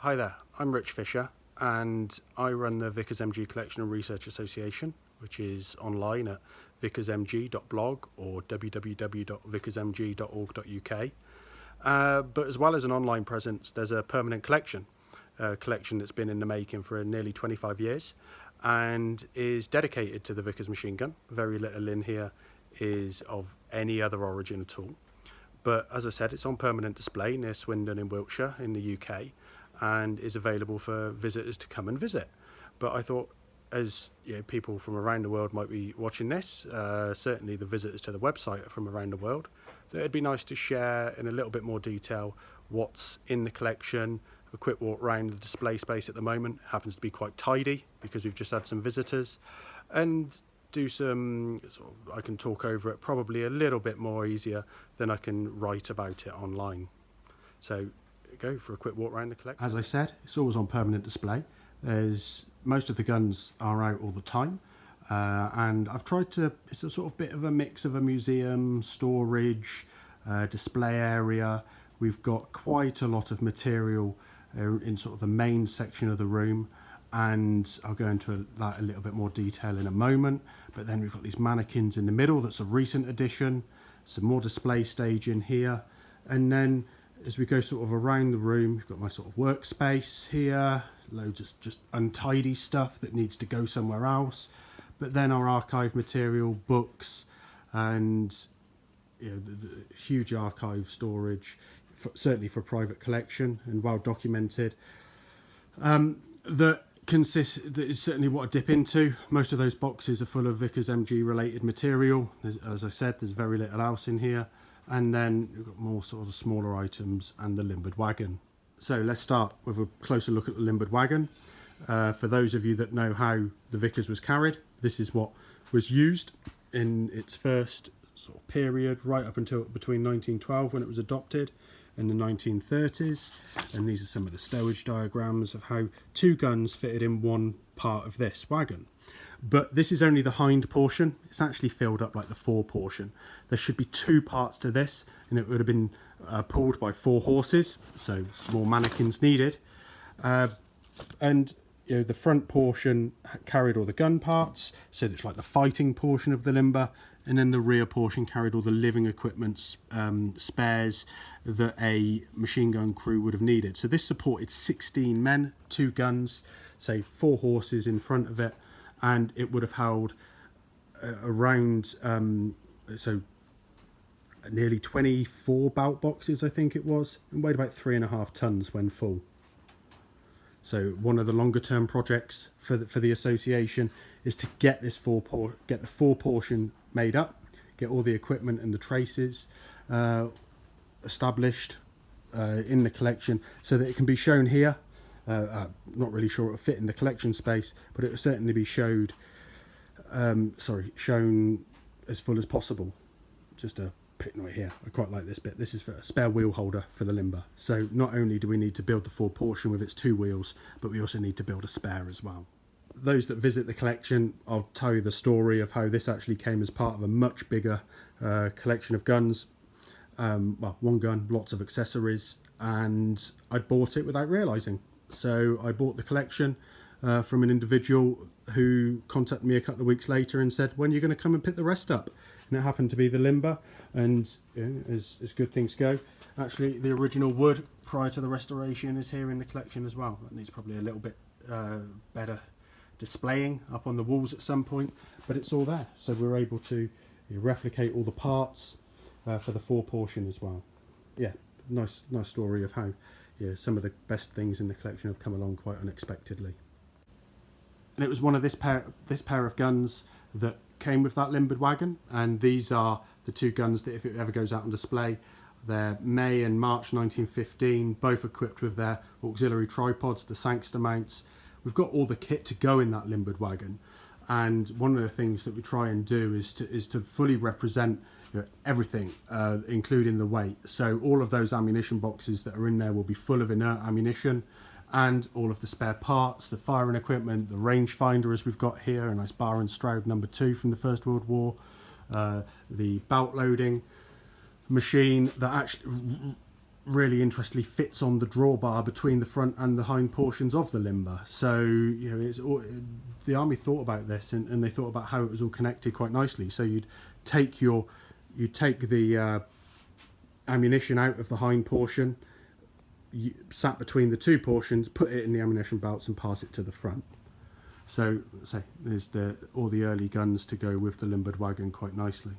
Hi there, I'm Rich Fisher and I run the Vickers MG Collection and Research Association, which is online at vickersmg.blog or www.vickersmg.org.uk. But as well as an online presence, there's a permanent collection, a collection that's been in the making for nearly 25 years and is dedicated to the Vickers machine gun. Very little in here is of any other origin at all. But as I said, it's on permanent display near Swindon in Wiltshire in the UK and is available for visitors to come and visit. But I thought, as you know, people from around the world might be watching this, certainly the visitors to the website are from around the world, that it'd be nice to share in a little bit more detail what's in the collection. A quick walk around the display space at the moment happens to be quite tidy because we've just had some visitors, and do some I can talk over it probably a little bit more easier than I can write about it online. So go for a quick walk around the collection. As I said, it's always on permanent display. Most of the guns are out all the time, and I've tried to, it's a sort of bit of a mix of a museum, storage, display area. We've got quite a lot of material in sort of the main section of the room, and I'll go into that a little bit more detail in a moment. But then we've got these mannequins in the middle, that's a recent addition, some more display stage in here, and then as we go sort of around the room, we've got my sort of workspace here, loads of just untidy stuff that needs to go somewhere else, but then our archive material, books, and you know, the huge archive storage, certainly for private collection and well documented. That is certainly what I dip into. Most of those boxes are full of Vickers MG related material. As I said, there's very little else in here. And then we've got more sort of smaller items and the Limpid Wagon. So let's start with a closer look at the Limpid Wagon. For those of you that know how the Vickers was carried, this is what was used in its first sort of period, right up until between 1912 when it was adopted, and the 1930s. And these are some of the stowage diagrams of how two guns fitted in one part of this wagon. But this is only the hind portion. It's actually filled up like the fore portion. There should be two parts to this, and it would have been pulled by 4 horses, so more mannequins needed. And you know, the front portion carried all the gun parts, so it's like the fighting portion of the limber, and then the rear portion carried all the living equipment spares that a machine gun crew would have needed. So this supported 16 men, 2 guns, say 4 horses in front of it, and it would have held around so nearly 24 bout boxes, I think it was, and weighed about 3.5 tons when full. So one of the longer term projects for the association is to get this get the fore portion made up, get all the equipment and the traces established in the collection, so that it can be shown here. Not really sure it'll fit in the collection space, but it will certainly be shown as full as possible. Just a pit note here, I quite like this bit. This is for a spare wheel holder for the limber. So not only do we need to build the fore portion with its 2 wheels, but we also need to build a spare as well. Those that visit the collection, I'll tell you the story of how this actually came as part of a much bigger collection of guns. Well, one gun, lots of accessories, and I bought it without realising. So I bought the collection from an individual who contacted me a couple of weeks later and said, when are you going to come and pick the rest up? And it happened to be the limber, and you know, as good things go, actually the original wood prior to the restoration is here in the collection as well. That needs probably a little bit better displaying up on the walls at some point, but it's all there. So we're able to replicate all the parts for the fore portion as well. Yeah, nice story of how some of the best things in the collection have come along quite unexpectedly. And it was one of this pair of guns that came with that Limpid Wagon, and these are the 2 guns that, if it ever goes out on display, they're May and March 1915, both equipped with their auxiliary tripods, the Sangster mounts. We've got all the kit to go in that Limpid Wagon, and one of the things that we try and do is to fully represent everything, including the weight. So all of those ammunition boxes that are in there will be full of inert ammunition, and all of the spare parts, the firing equipment, the rangefinder as we've got here, a nice Bar and Stroud number 2 from the First World War, the belt loading machine that actually really interestingly fits on the drawbar between the front and the hind portions of the limber. So the army thought about this, and they thought about how it was all connected quite nicely. So you'd take the ammunition out of the hind portion, sat between the two portions, put it in the ammunition belts and pass it to the front. So there's all the early guns to go with the Limpid Wagon quite nicely.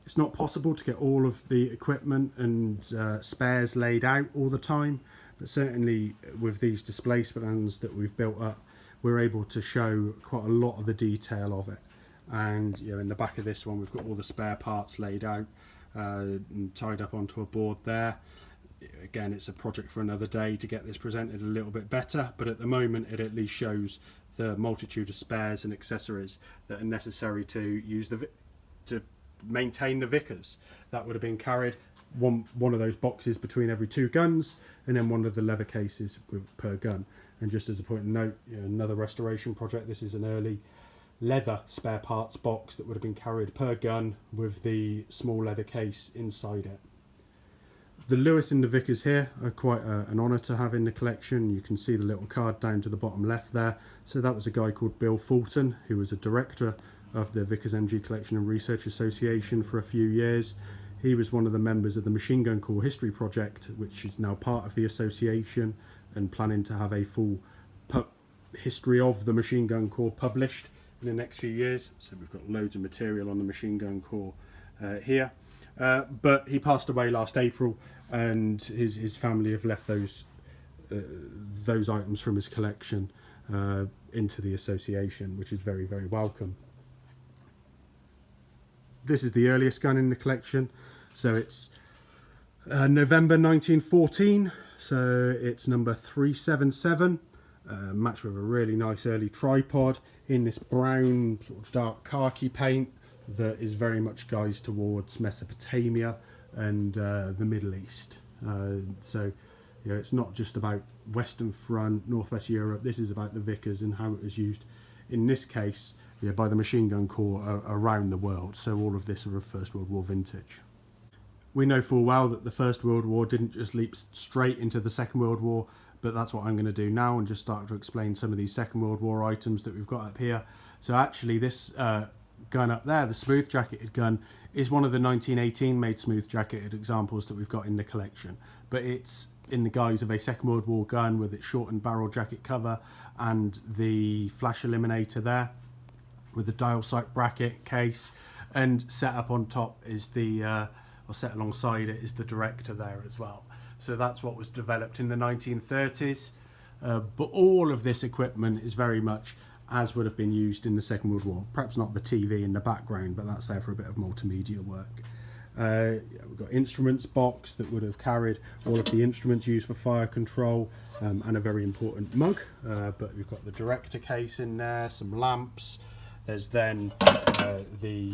It's not possible to get all of the equipment and spares laid out all the time, but certainly with these display plans that we've built up, we're able to show quite a lot of the detail of it. And in the back of this one, we've got all the spare parts laid out and tied up onto a board there. Again, it's a project for another day to get this presented a little bit better, but at the moment it at least shows the multitude of spares and accessories that are necessary to use to maintain the Vickers. That would have been carried one of those boxes between every two guns, and then one of the leather cases per gun. And just as a point of note, another restoration project, this is an early leather spare parts box that would have been carried per gun with the small leather case inside it. The Lewis and the Vickers here are quite an honour to have in the collection. You can see the little card down to the bottom left there. So that was a guy called Bill Fulton, who was a director of the Vickers MG Collection and Research Association for a few years. He was one of the members of the Machine Gun Corps History Project, which is now part of the association, and planning to have a full history of the Machine Gun Corps published in the next few years. So we've got loads of material on the Machine Gun Corps here. But he passed away last April, and his family have left those items from his collection into the association, which is very, very welcome. This is the earliest gun in the collection, so it's November 1914, so it's number 377, matched with a really nice early tripod in this brown sort of dark khaki paint that is very much guised towards Mesopotamia and the Middle East. So it's not just about Western Front, Northwest Europe. This is about the Vickers and how it was used, in this case, by the Machine Gun Corps around the world. So all of this are of First World War vintage. We know full well that the First World War didn't just leap straight into the Second World War, but that's what I'm going to do now and just start to explain some of these Second World War items that we've got up here. So actually this gun up there, the smooth jacketed gun, is one of the 1918 made smooth jacketed examples that we've got in the collection, but it's in the guise of a Second World War gun with its shortened barrel jacket cover and the flash eliminator there with the dial sight bracket case, and set up on top is the or set alongside it is the director there as well. So that's what was developed in the 1930s, but all of this equipment is very much as would have been used in the Second World War. Perhaps not the TV in the background, but that's there for a bit of multimedia work. We've got instruments box that would have carried all of the instruments used for fire control, and a very important mug, but we've got the director case in there, some lamps. There's then the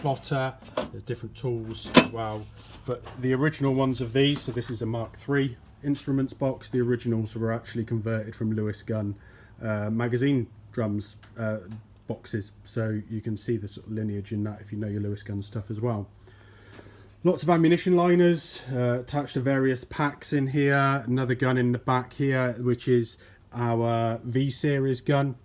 plotter, there's different tools as well, but the original ones of these, so this is a Mark III instruments box. The originals were actually converted from Lewis gun magazine drums boxes, so you can see the sort of lineage in that if you know your Lewis gun stuff as well. Lots of ammunition liners attached to various packs in here. Another gun in the back here, which is our V series gun,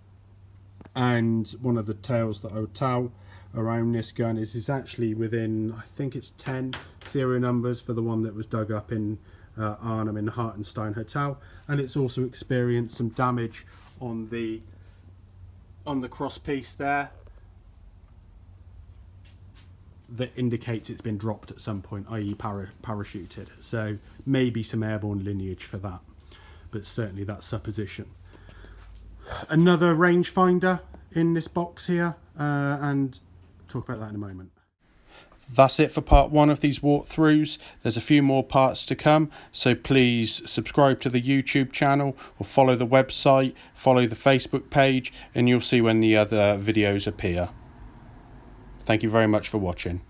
and one of the tales that I would tell around this gun is it's actually within, I think it's 10 serial numbers for the one that was dug up in Arnhem in the Hartenstein Hotel, and it's also experienced some damage on the cross piece there that indicates it's been dropped at some point, i.e. parachuted. So maybe some airborne lineage for that, but certainly that's supposition. Another rangefinder in this box here, and talk about that in a moment. That's it for part one of these walkthroughs. There's a few more parts to come, so please subscribe to the YouTube channel or follow the website, follow the Facebook page, and you'll see when the other videos appear. Thank you very much for watching.